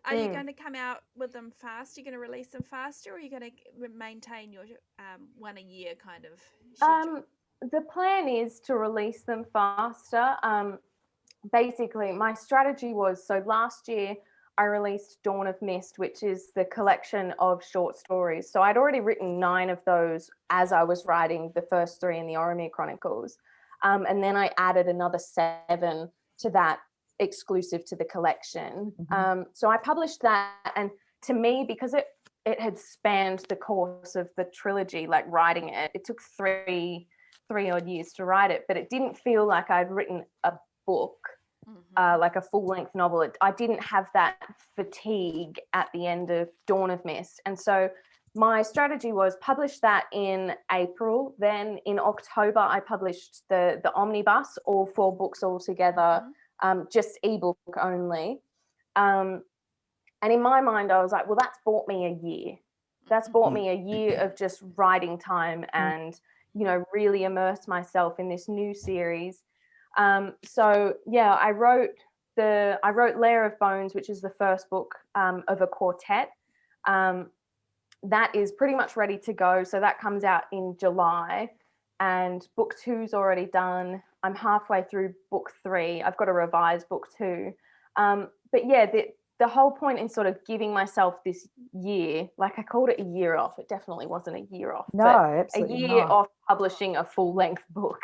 Are you going to come out with them fast? Are you going to release them faster, or are you going to maintain your one a year kind of schedule? The plan is to release them faster. Basically, my strategy was, so last year I released Dawn of Mist, which is the collection of short stories. So I'd already written 9 of those as I was writing the first 3 in the Oromir Chronicles. And then I added another 7 to that, exclusive to the collection. So I published that, and to me, because it had spanned the course of the trilogy, like writing it, it took 3 odd years to write it, but it didn't feel like I'd written a book, like a full-length novel. I didn't have that fatigue at the end of Dawn of Mist. And so my strategy was publish that in April. Then in October, I published the omnibus, all 4 books all together, just ebook only. And in my mind, I was like, well, that's bought me a year. That's bought me a year of just writing time and, you know, really immerse myself in this new series. So yeah, I wrote Layer of Bones, which is the first book of a quartet. That is pretty much ready to go. So that comes out in July, and book 2's already done. I'm halfway through book 3. I've got to revise book 2. But yeah, the whole point in sort of giving myself this year, like I called it a year off. It definitely wasn't a year off. No, but absolutely a year not. off publishing a full-length book.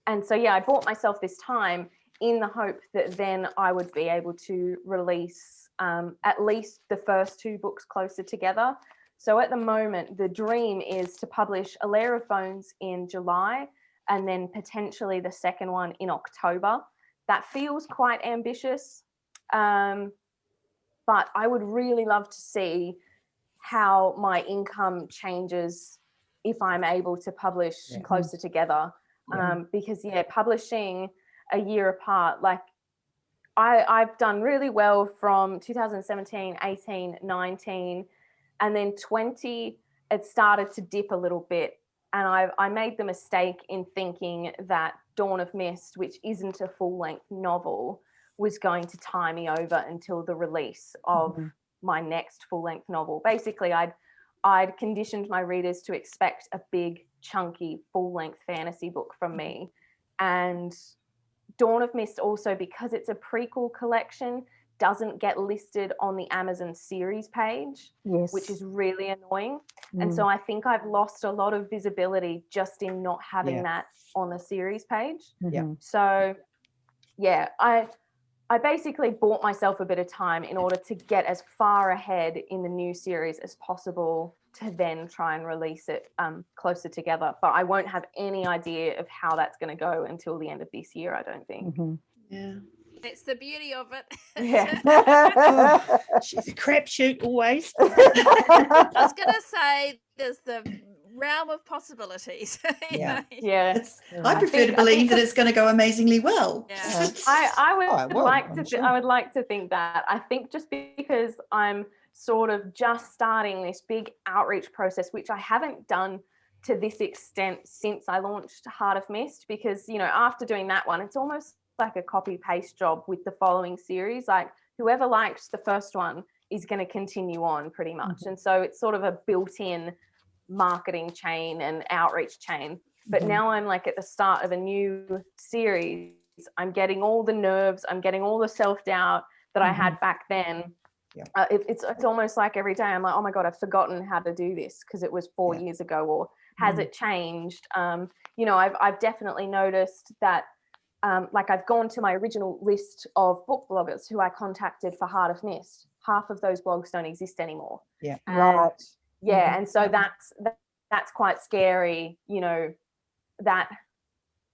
And so, yeah, I bought myself this time in the hope that then I would be able to release at least the first 2 books closer together. So at the moment, the dream is to publish A Layer of Bones in July and then potentially the second one in October. That feels quite ambitious, but I would really love to see how my income changes if I'm able to publish closer together. Because publishing a year apart, like I've done really well from 2017, 18, 19, and then 20, it started to dip a little bit. And I made the mistake in thinking that Dawn of Mist, which isn't a full-length novel, was going to tie me over until the release of my next full-length novel. Basically, I'd conditioned my readers to expect a big, chunky, full-length fantasy book from me. And Dawn of Mist also, because it's a prequel collection, doesn't get listed on the Amazon series page, which is really annoying. And so I think I've lost a lot of visibility just in not having that on the series page. So yeah, I basically bought myself a bit of time in order to get as far ahead in the new series as possible to then try and release it closer together. But I won't have any idea of how that's going to go until the end of this year, I don't think. Yeah. That's the beauty of it. Oh, she's a crapshoot always. I was going to say there's the realm of possibilities. Yeah. I prefer to believe that it's going to go amazingly well. Yeah. I would like to think that. I think just because I'm sort of just starting this big outreach process, which I haven't done to this extent since I launched Heart of Mist, because, you know, after doing that one, it's almost like a copy paste job with the following series. Like whoever liked the first one is going to continue on pretty much. And so it's sort of a built-in marketing chain and outreach chain. But now I'm like at the start of a new series. I'm getting all the nerves, I'm getting all the self-doubt that I had back then. It's almost like every day I'm like, oh my God, I've forgotten how to do this because it was 4 years ago, or has it changed? You know, I've definitely noticed that like I've gone to my original list of book bloggers who I contacted for Heart of Mist. Half of those blogs don't exist anymore. Yeah. And, yeah. And so that's quite scary, you know, that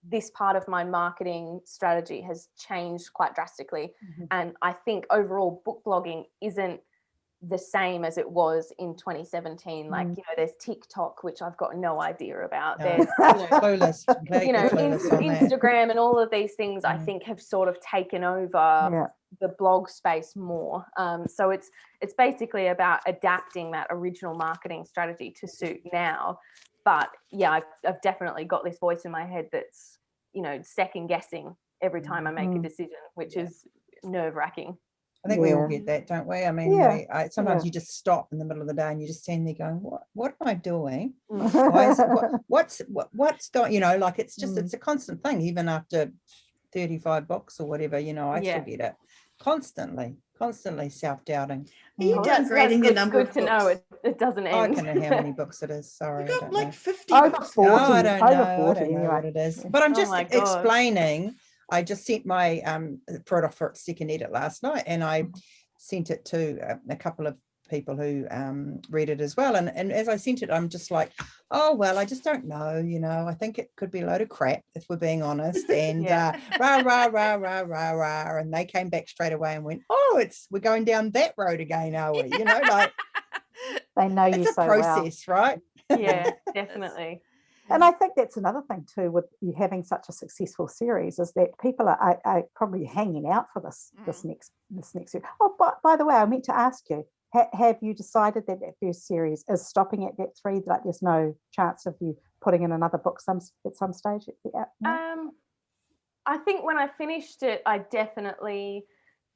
this part of my marketing strategy has changed quite drastically. And I think overall book blogging isn't the same as it was in 2017. Like, you know, there's TikTok, which I've got no idea about. No. There's, you know, Clueless, you know, clueless on that. Instagram and all of these things I think have sort of taken over the blog space more. So it's basically about adapting that original marketing strategy to suit now. But yeah, I've definitely got this voice in my head that's, you know, second guessing every time I make a decision, which is nerve-wracking. I think we all get that, don't we? I mean, sometimes you just stop in the middle of the day and you just stand there going, what am I doing? Why is it, what's going, you know, like it's just, it's a constant thing, even after 35 books or whatever, you know, I still get it constantly self-doubting. Are you downgrading the number of books? Good to know it doesn't end. I don't know how many books it is, sorry. You've got like 50 over books. 40. I don't know. Over 40 I don't know anyway. what it is. But I'm just my God. explaining. I just sent my for its second edit last night, and I sent it to a couple of people who read it as well. And as I sent it, I'm just like, oh, well, I just don't know, you know, I think it could be a load of crap if we're being honest. And rah, rah, rah, rah, rah, rah. And they came back straight away and went, oh, we're going down that road again, are we? You know, like they know you it's so a process, right? Yeah, definitely. And I think that's another thing too with you having such a successful series is that people are probably hanging out for this next series. Oh, by the way, I meant to ask you, have you decided that first series is stopping at that 3? Like, there's no chance of you putting in another book at some stage? No? I think when I finished it, I definitely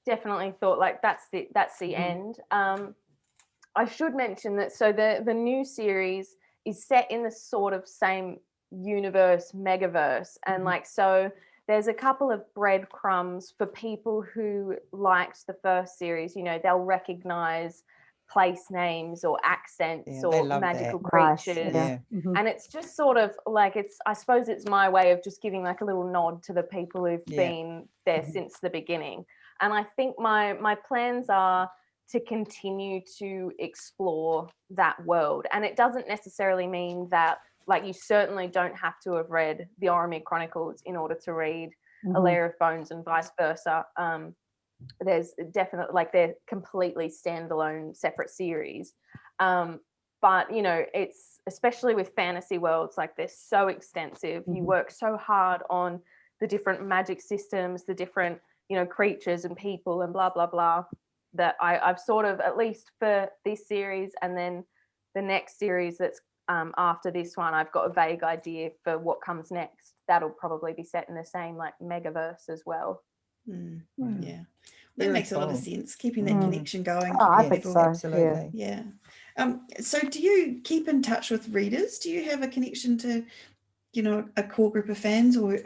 thought like that's the end. I should mention that the new series is set in the sort of same universe, megaverse, and like so there's a couple of breadcrumbs for people who liked the first series. You know, they'll recognize place names or accents or magical creatures. Nice. And it's just sort of like I suppose it's my way of just giving like a little nod to the people who've been there since the beginning. And I think my plans are to continue to explore that world. And it doesn't necessarily mean that, like, you certainly don't have to have read the Oromir Chronicles in order to read A Layer of Bones and vice versa. There's definitely, like, they're completely standalone separate series. But, you know, it's, especially with fantasy worlds, like, they're so extensive. You work so hard on the different magic systems, the different, you know, creatures and people and blah, blah, blah, that I've sort of, at least for this series and then the next series that's after this one, I've got a vague idea for what comes next. That'll probably be set in the same like megaverse as well. Yeah, that makes a lot of sense, keeping that connection going. I think so. Absolutely. Yeah. So do you keep in touch with readers? Do you have a connection to, you know, a core group of fans, or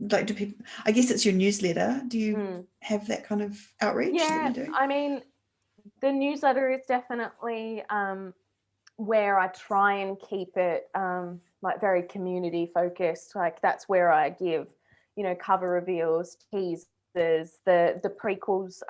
like do people, I guess it's your newsletter, do you have that kind of outreach that you do? I mean, the newsletter is definitely where I try and keep it like very community focused. Like that's where I give, you know, cover reveals, teasers, the prequels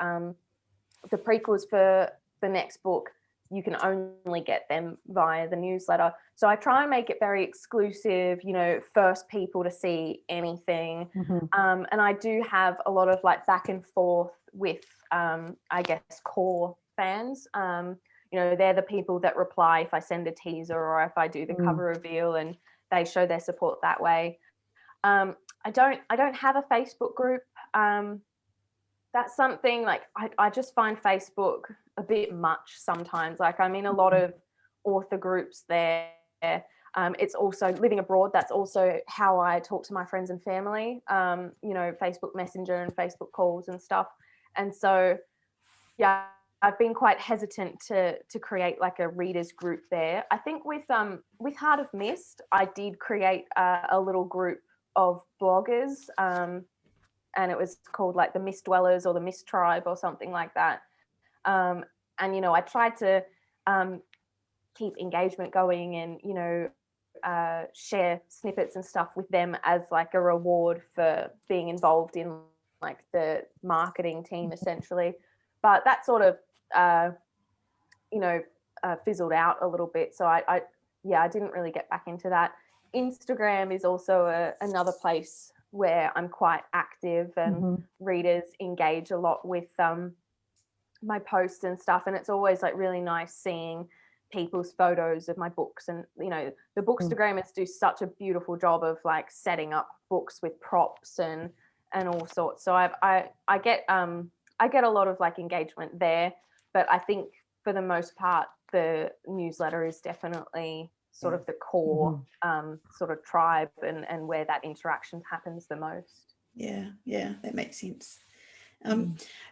for the next book. You can only get them via the newsletter. So I try and make it very exclusive, you know, first people to see anything. And I do have a lot of like back and forth with, I guess, core fans. You know, they're the people that reply if I send a teaser or if I do the cover reveal, and they show their support that way. I don't have a Facebook group. That's something like I just find Facebook a bit much sometimes. Like I'm in a lot of author groups there. It's also living abroad. That's also how I talk to my friends and family, you know, Facebook Messenger and Facebook calls and stuff. And so, yeah, I've been quite hesitant to create like a readers group there. I think with Heart of Mist, I did create a little group of bloggers, and it was called like the Mist Dwellers or the Mist Tribe or something like that. And, you know, I tried to keep engagement going and, you know, share snippets and stuff with them as like a reward for being involved in like the marketing team essentially. But that sort of fizzled out a little bit, so I didn't really get back into that. Instagram is also another place where I'm quite active, and readers engage a lot with my posts and stuff, and it's always like really nice seeing people's photos of my books. And the bookstagrammers do such a beautiful job of like setting up books with props and all sorts. So I get a lot of like engagement there, but I think for the most part the newsletter is definitely sort of the core sort of tribe and where that interaction happens the most. Yeah, that makes sense.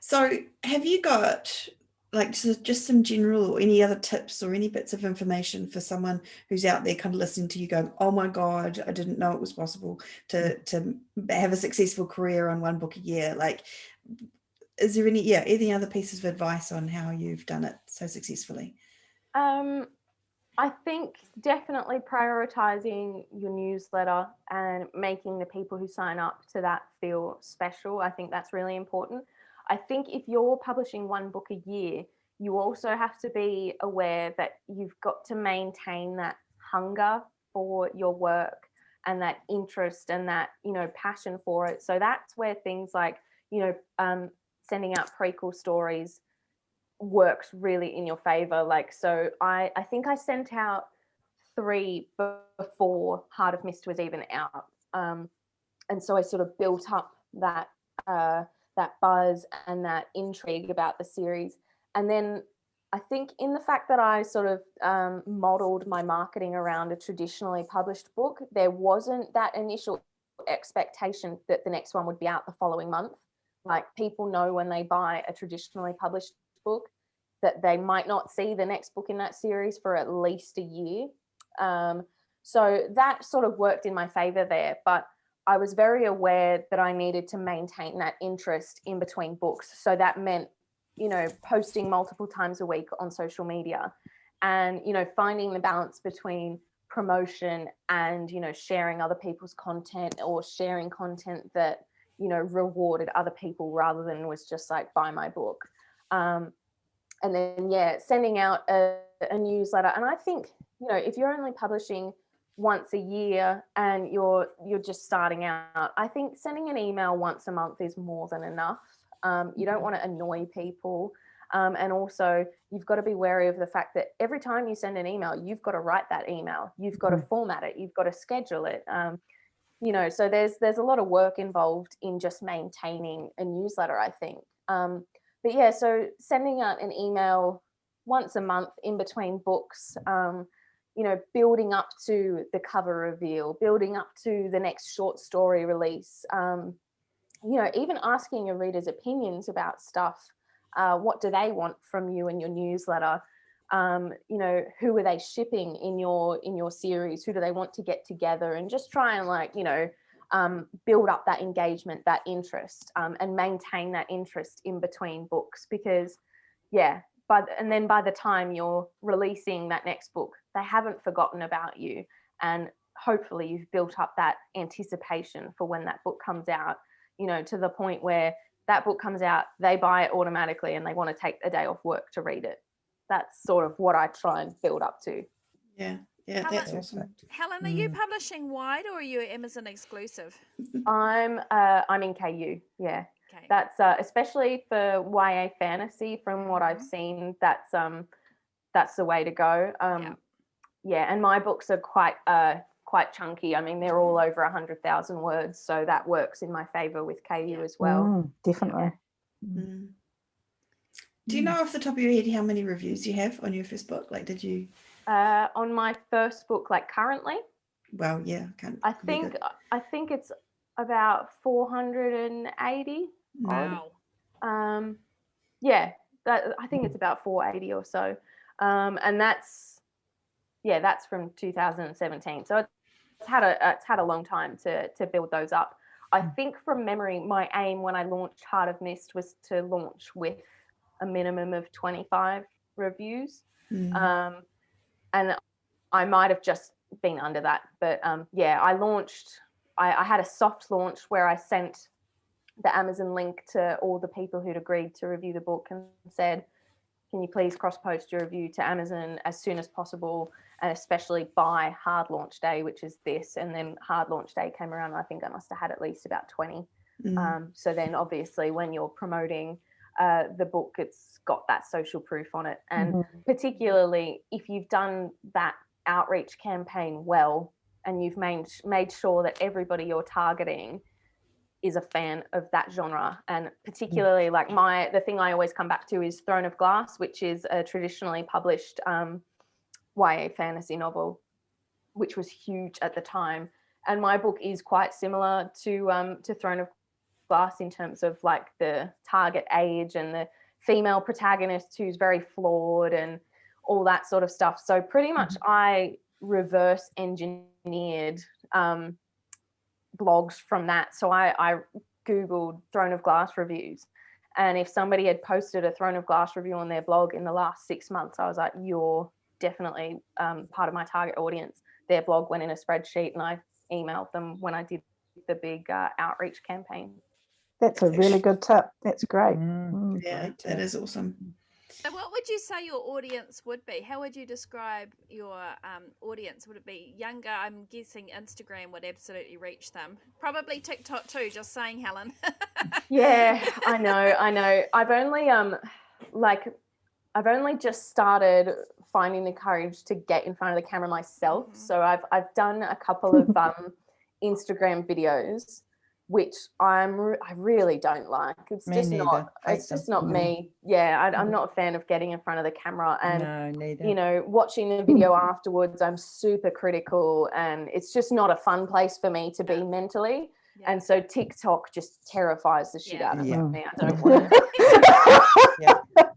So have you got like just some general or any other tips or any bits of information for someone who's out there kind of listening to you going, oh my God, I didn't know it was possible to have a successful career on one book a year? Like, is there any other pieces of advice on how you've done it so successfully? I think definitely prioritizing your newsletter and making the people who sign up to that feel special. I think that's really important. I think if you're publishing one book a year, you also have to be aware that you've got to maintain that hunger for your work and that interest and that, passion for it. So that's where things like, sending out prequel stories works really in your favor. Like, so I think I sent out 3 before Heart of Mist was even out, and so I sort of built up that buzz and that intrigue about the series. And then I think in the fact that I sort of modeled my marketing around a traditionally published book, there wasn't that initial expectation that the next one would be out the following month. Like, people know when they buy a traditionally published book that they might not see the next book in that series for at least a year. So that sort of worked in my favor there, but I was very aware that I needed to maintain that interest in between books. So that meant, posting multiple times a week on social media and, finding the balance between promotion and, sharing other people's content or sharing content that, rewarded other people rather than was just like, buy my book. And then, sending out a newsletter. And I think, if you're only publishing once a year and you're just starting out, I think sending an email once a month is more than enough. You don't want to annoy people. And also, you've got to be wary of the fact that every time you send an email, you've got to write that email. You've got to format it. You've got to schedule it. So there's a lot of work involved in just maintaining a newsletter, I think. But so sending out an email once a month in between books, building up to the cover reveal, building up to the next short story release, even asking your readers' opinions about stuff. What do they want from you in your newsletter? Who are they shipping in your series? Who do they want to get together? And just try and build up that engagement, that interest, and maintain that interest in between books, because by the time you're releasing that next book, they haven't forgotten about you, and hopefully you've built up that anticipation for when that book comes out, to the point where that book comes out, they buy it automatically and they want to take a day off work to read it. That's sort of what I try and build up to. Yeah, that's awesome. Helen, are you publishing wide or are you Amazon exclusive? I'm in KU. Yeah, okay. That's especially for YA fantasy. From what I've seen, that's the way to go. And my books are quite chunky. I mean, they're all over 100,000 words, so that works in my favor with KU as well. Definitely. Do you know off the top of your head how many reviews you have on your first book? Like, did you? On my first book, like currently? Well, yeah, I think it's about 480. Wow. I think it's about 480 or so, and that's from 2017. So it's had a long time to build those up. I think from memory, my aim when I launched Heart of Mist was to launch with a minimum of 25 reviews. And I might have just been under that. But yeah, I had a soft launch where I sent the Amazon link to all the people who'd agreed to review the book and said, can you please cross-post your review to Amazon as soon as possible, and especially by hard launch day, which is this. And then hard launch day came around, and I think I must have had at least about 20. So then obviously when you're promoting the book, it's got that social proof on it. And particularly if you've done that outreach campaign well, and you've made sure that everybody you're targeting is a fan of that genre. And particularly like the thing I always come back to is Throne of Glass, which is a traditionally published YA fantasy novel, which was huge at the time. And my book is quite similar to Throne of Glass in terms of like the target age and the female protagonist who's very flawed and all that sort of stuff. So pretty much I reverse engineered blogs from that. So I Googled Throne of Glass reviews, and if somebody had posted a Throne of Glass review on their blog in the last 6 months, I was like, you're definitely part of my target audience. Their blog went in a spreadsheet, and I emailed them when I did the big outreach campaign. That's a really good tip. That's great. Yeah, that is awesome. So what would you say your audience would be? How would you describe your audience? Would it be younger? I'm guessing Instagram would absolutely reach them. Probably TikTok too, just saying, Helen. Yeah, I know. I've only just started finding the courage to get in front of the camera myself. So I've done a couple of Instagram videos, which I really don't like. It's just not me. Yeah, I'm not a fan of getting in front of the camera. And no, neither. You know, watching the video afterwards, I'm super critical, and it's just not a fun place for me to be mentally. Yeah. And so TikTok just terrifies the shit out of me. I don't want to.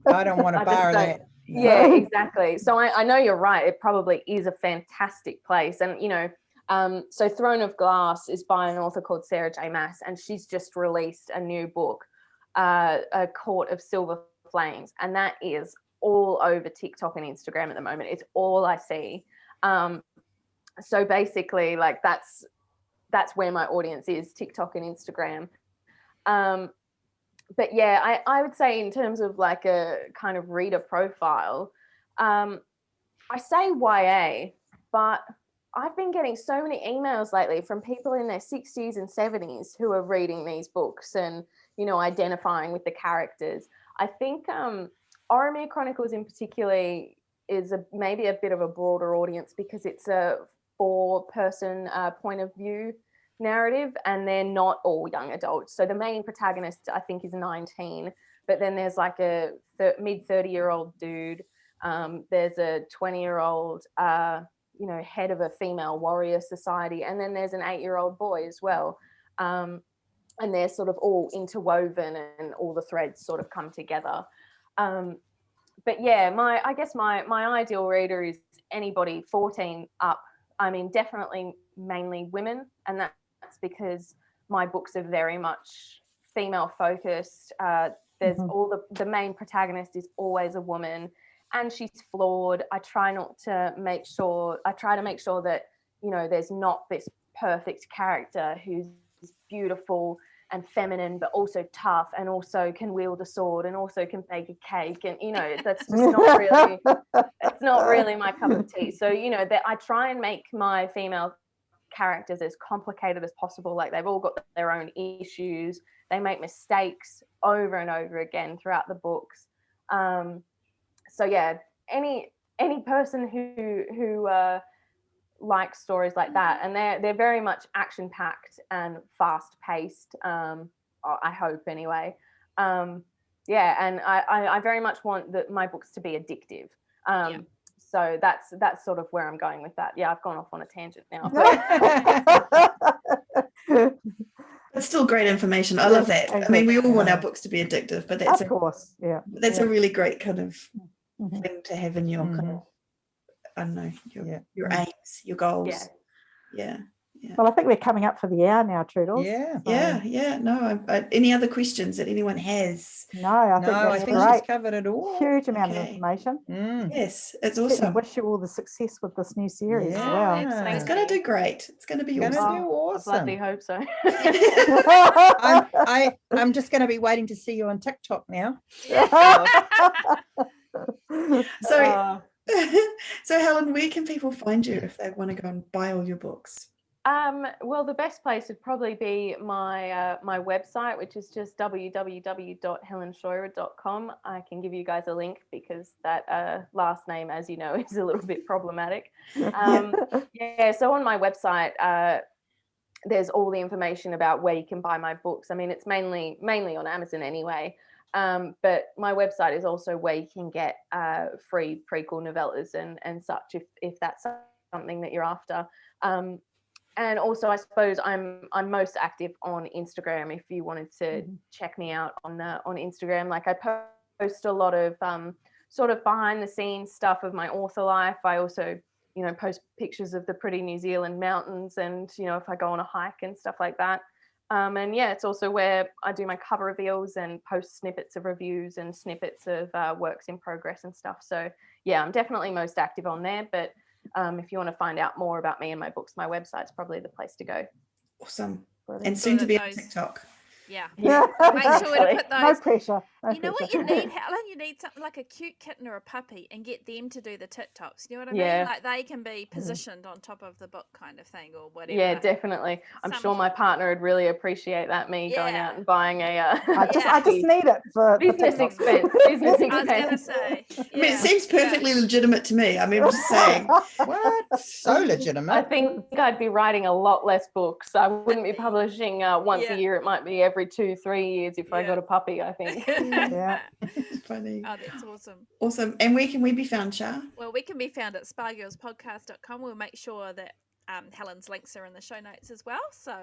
I don't want to borrow that. Yeah, exactly. So I know you're right. It probably is a fantastic place. And, you know, so Throne of Glass is by an author called Sarah J. Maas, and she's just released a new book, A Court of Silver Flames, and that is all over TikTok and Instagram at the moment. It's all I see. So basically, like that's where my audience is, TikTok and Instagram. But yeah, I would say in terms of like a kind of reader profile, I say YA, but I've been getting so many emails lately from people in their 60s and 70s who are reading these books and, you know, identifying with the characters. I think Oromir Chronicles in particular is maybe a bit of a broader audience because it's a 4-person point of view narrative, and they're not all young adults. So the main protagonist, I think, is 19, but then there's like a mid-30-year-old dude. There's a 20-year-old you know, head of a female warrior society, and then there's an 8-year-old boy as well, and they're sort of all interwoven and all the threads sort of come together. But yeah, I guess my ideal reader is anybody 14 up. I mean, definitely mainly women, and that's because my books are very much female focused. There's all the main protagonist is always a woman, and she's flawed. I try to make sure that, you know, there's not this perfect character who's beautiful and feminine, but also tough, and also can wield a sword, and also can bake a cake. And, you know, that's just not really my cup of tea. So, you know, that I try and make my female characters as complicated as possible. Like, they've all got their own issues. They make mistakes over and over again throughout the books. So yeah, any person who likes stories like that, and they're very much action packed and fast paced. I hope anyway. Yeah, and I very much want my books to be addictive. So that's sort of where I'm going with that. Yeah, I've gone off on a tangent now. It's still great information. I love that. I mean, we all want our books to be addictive, but that's of course, that's a really great kind of thing to have in your kind of, I don't know, your aims, your goals. Yeah. Well, I think we're coming up for the hour now, Toodles. Yeah. Yeah. No, any other questions that anyone has? No, I think I that's think great. she's covered it all. Huge amount of Okay. information. Yes, it's Certainly awesome. wish you all the success with this new series as Yeah. well. absolutely. It's going to do great. It's going to be Gonna awesome. do I bloody awesome. hope so. I'm just going to be waiting to see you on TikTok now. So, so Helen, where can people find you if they want to go and buy all your books? Well, the best place would probably be my my website, which is just www.helenscheuerer.com. I can give you guys a link because that last name, as you know, is a little bit problematic. Yeah, so on my website, there's all the information about where you can buy my books. I mean, it's mainly on Amazon anyway. But my website is also where you can get free prequel novellas and such if that's something that you're after. And also, I suppose I'm most active on Instagram. If you wanted to check me out on Instagram, like I post a lot of sort of behind the scenes stuff of my author life. I also, post pictures of the pretty New Zealand mountains, and if I go on a hike and stuff like that. And yeah, it's also where I do my cover reveals and post snippets of reviews and snippets of works in progress and stuff. So yeah, I'm definitely most active on there. But if you want to find out more about me and my books, my website's probably the place to go. Awesome. Brilliant. And soon to be on Those- TikTok. Yeah. Yeah. Make sure to put No those. pressure. No You know what pressure. you need, Helen? You need something like a cute kitten or a puppy and get them to do the TikToks. You know what I mean? Yeah. Like they can be positioned on top of the book kind of thing or whatever. Yeah, definitely. I'm Some- sure my partner would really appreciate that, me going Yeah. out and buying a I just need it for business TikTok. expense. Business I was going to expense. say. I mean, it yeah, seems perfectly legitimate to me. I mean, I'm just saying. What? So I legitimate. think I'd be writing a lot less books. I wouldn't be publishing once Yeah. a year. It might be every 2-3 years if I Yeah. got a puppy, I think. Yeah. Funny. Oh, that's awesome. Awesome. And where can we be found, Shah? Well, we can be found at spargirlspodcast.com. We'll make sure that Helen's links are in the show notes as well. So,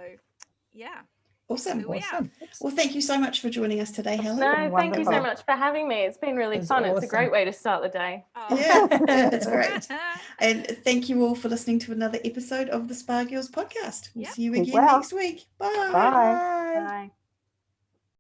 yeah. Awesome. Here we are. Awesome. Well, thank you so much for joining us today, Helen. No, thank you so Wonderful. much for having me. It's been really It's fun. It's a awesome. great way to start the day. Oh. Yeah, it's great. And thank you all for listening to another episode of the Spa Girls podcast. We'll Yep. see you Keep again well. next week. Bye. Bye. Bye.